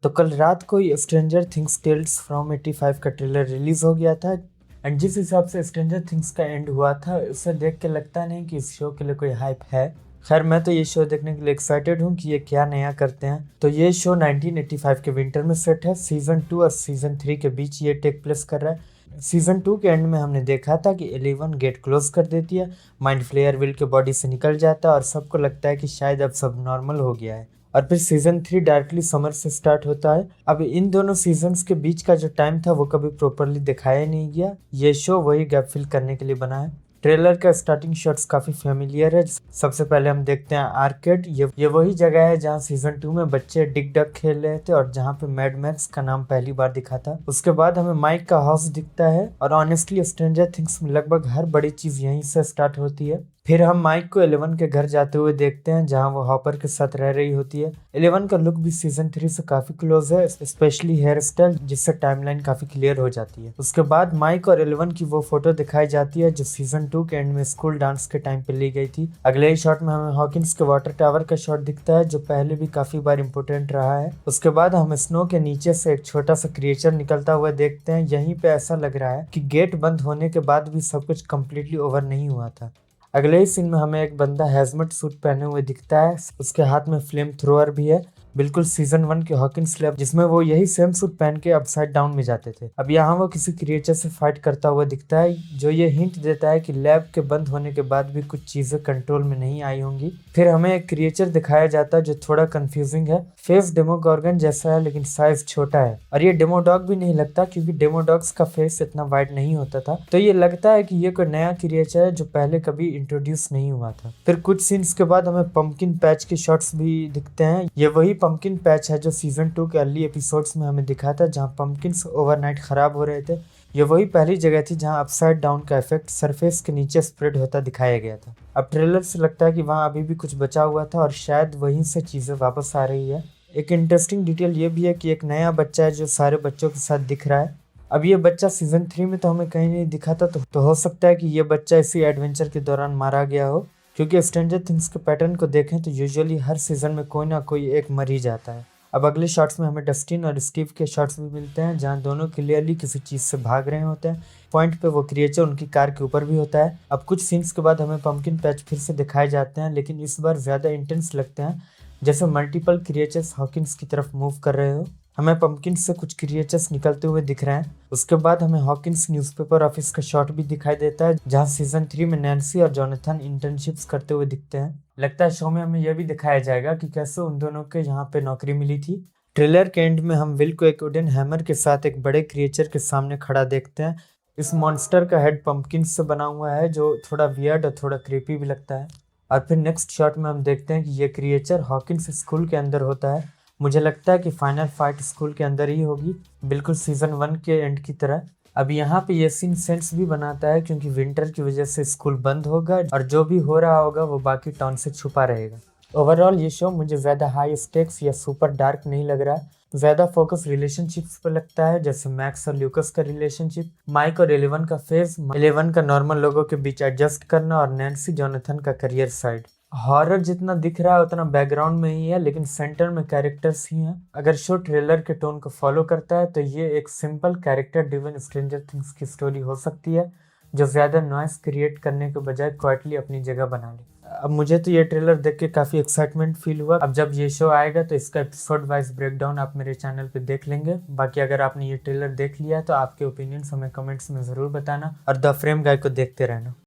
तो कल रात को ही स्ट्रेंजर थिंग्स टेल्स फ्रॉम 85 का ट्रेलर रिलीज हो गया था। एंड जिस हिसाब से स्ट्रेंजर थिंग्स का एंड हुआ था उसे देख के लगता नहीं कि इस शो के लिए कोई हाइप है। खैर मैं तो ये शो देखने के लिए एक्साइटेड हूँ कि ये क्या नया करते हैं। तो ये शो 1985 के विंटर में सेट है। सीजन 2 और सीजन 3 के बीच ये टेक प्लेस कर रहा है। सीजन 2 के एंड में हमने देखा था कि 11 गेट क्लोज कर देती है, माइंड फ्लेयर विल के बॉडी से निकल जाता है और सबको लगता है कि शायद अब सब नॉर्मल हो गया है। और फिर सीजन 3 डायरेक्टली समर से स्टार्ट होता है। अब इन दोनों सीजन्स के बीच का जो टाइम था वो कभी प्रॉपरली दिखाया नहीं गया। ये शो वही गैप फिल करने के लिए बना है। ट्रेलर का स्टार्टिंग शॉट्स काफी फेमिलियर है। सबसे पहले हम देखते हैं आर्केड। ये वही जगह है जहाँ सीजन 2 में बच्चे डिग डग खेल रहे थे और जहाँ पे मैड मैक्स का नाम पहली बार दिखा था। उसके बाद हमें माइक का हाउस दिखता है और ऑनेस्टली स्ट्रेंजर थिंग्स में लगभग हर बड़ी चीज यहीं से स्टार्ट होती है। फिर हम माइक को 11 के घर जाते हुए देखते हैं जहां वो हॉपर के साथ रह रही होती है। 11 का लुक भी सीजन 3 से काफी क्लोज है, स्पेशली हेयर स्टाइल, जिससे टाइमलाइन काफी क्लियर हो जाती है। उसके बाद माइक और 11 की वो फोटो दिखाई जाती है जो सीजन 2 के एंड में स्कूल डांस के टाइम पे ली गई थी। अगले ही शॉट में हमें हॉकिंस के वाटर टावर का शॉट दिखता है जो पहले भी काफी बार इंपोर्टेंट रहा है। उसके बाद हम स्नो के नीचे से एक छोटा सा क्रिएचर निकलता हुआ देखते हैं। यहीं पे ऐसा लग रहा है कि गेट बंद होने के बाद भी सब कुछ कम्प्लीटली ओवर नहीं हुआ था। अगले ही सीन में हमें एक बंदा हैजमट सूट पहने हुए दिखता है। उसके हाथ में फ्लेम थ्रोअर भी है, बिल्कुल सीजन 1 के हॉकिंस लैब जिसमें वो यही सेम सूट पहन के अपसाइड डाउन में जाते थे। अब यहाँ वो किसी क्रिएचर से फाइट करता हुआ दिखता है जो ये हिंट देता है कि लैब के बंद होने के बाद भी कुछ चीजें कंट्रोल में नहीं आई होंगी। फिर हमें एक क्रिएचर दिखाया जाता है जो थोड़ा कंफ्यूजिंग है। फेस डेमोगॉर्गन जैसा है लेकिन साइज छोटा है और ये डेमोडॉग भी नहीं लगता क्योंकि डेमोडॉग्स का फेस इतना वाइड नहीं होता था। तो ये लगता है कि ये कोई नया क्रिएचर है जो पहले कभी इंट्रोड्यूस नहीं हुआ था। फिर कुछ सीन्स के बाद हमें पंपकिन पैच के शॉट्स भी दिखते हैं। ये वही पंपकिन पैच है जो सीजन 2 के अर्ली एपिसोड्स में हमें दिखा था जहाँ पंपकिन्स ओवरनाइट खराब हो रहे थे। ये वही पहली जगह थी जहाँ अपसाइड डाउन का इफेक्ट सरफेस के नीचे स्प्रेड होता दिखाया गया था। अब ट्रेलर से लगता है कि वहाँ अभी भी कुछ बचा हुआ था और शायद वहीं से चीजें वापस आ रही है। एक इंटरेस्टिंग डिटेल ये भी है कि एक नया बच्चा है जो सारे बच्चों के साथ दिख रहा है। अब ये बच्चा सीजन 3 में तो हमें कहीं नहीं दिखा था, तो हो सकता है कि ये बच्चा इसी एडवेंचर के दौरान मारा गया हो, क्योंकि स्ट्रेंजर थिंग्स के पैटर्न को देखें तो यूजुअली हर सीजन में कोई ना कोई एक मर ही जाता है। अब अगले शॉट्स में हमें डस्टिन और स्टीव के शॉट्स भी मिलते हैं जहां दोनों क्लियरली किसी चीज से भाग रहे होते हैं। पॉइंट पे वो क्रिएचर उनकी कार के ऊपर भी होता है। अब कुछ सीन्स के बाद हमें पंपकिन पैच फिर से दिखाए जाते हैं लेकिन इस बार ज्यादा इंटेंस लगते हैं, जैसे मल्टीपल क्रिएचर्स हॉकिंस की तरफ मूव कर रहे हो। हमें पंपकिन से कुछ क्रिएचर्स निकलते हुए दिख रहे हैं। उसके बाद हमें हॉकिंस न्यूज़पेपर ऑफिस का शॉट भी दिखाई देता है जहां सीजन 3 में नैन्सी और जोनाथन इंटर्नशिप्स करते हुए दिखते हैं। लगता है शो में हमें यह भी दिखाया जाएगा कि कैसे उन दोनों के यहाँ पे नौकरी मिली थी। ट्रेलर के एंड में हम विल को एक वुडन हैमर के साथ एक बड़े क्रिएचर के सामने खड़ा देखते हैं। इस मॉन्स्टर का हेड पंपकिन से बना हुआ है जो थोड़ा वियर्ड और थोड़ा क्रीपी भी लगता है। और फिर नेक्स्ट शॉट में हम देखते हैं कि ये क्रिएचर हॉकिंस स्कूल के अंदर होता है। मुझे लगता है कि फाइनल फाइट स्कूल के अंदर ही होगी, बिल्कुल सीजन 1 के एंड की तरह। अब यहाँ पे ये सीन सेंस भी बनाता है क्योंकि विंटर की वजह से स्कूल बंद होगा और जो भी हो रहा होगा वो बाकी टाउन से छुपा रहेगा। ओवरऑल ये शो मुझे ज़्यादा हाई स्टेक्स या सुपर डार्क नहीं लग रहा है। ज़्यादा फोकस रिलेशनशिप्स पर लगता है, जैसे मैक्स और ल्यूकस का रिलेशनशिप, माइक और 11 का फेस, 11 का नॉर्मल लोगों के बीच एडजस्ट करना और नैन्सी जोनाथन का करियर साइड। हॉरर जितना दिख रहा है उतना बैकग्राउंड में ही है लेकिन सेंटर में कैरेक्टर्स ही हैं। अगर शो ट्रेलर के टोन को फॉलो करता है तो ये एक simple character driven stranger things की स्टोरी हो सकती है जो ज़्यादा नॉइस क्रिएट करने के बजाय क्वाइटली अपनी जगह बना ले। अब मुझे तो ये ट्रेलर देख के काफ़ी एक्साइटमेंट फील हुआ। अब जब ये शो आएगा तो इसका एपिसोड वाइज ब्रेकडाउन आप मेरे चैनल पे देख लेंगे। बाकी अगर आपने ये ट्रेलर देख लिया है तो आपके ओपिनियंस हमें कमेंट्स में ज़रूर बताना और द फ्रेम गाय को देखते रहना।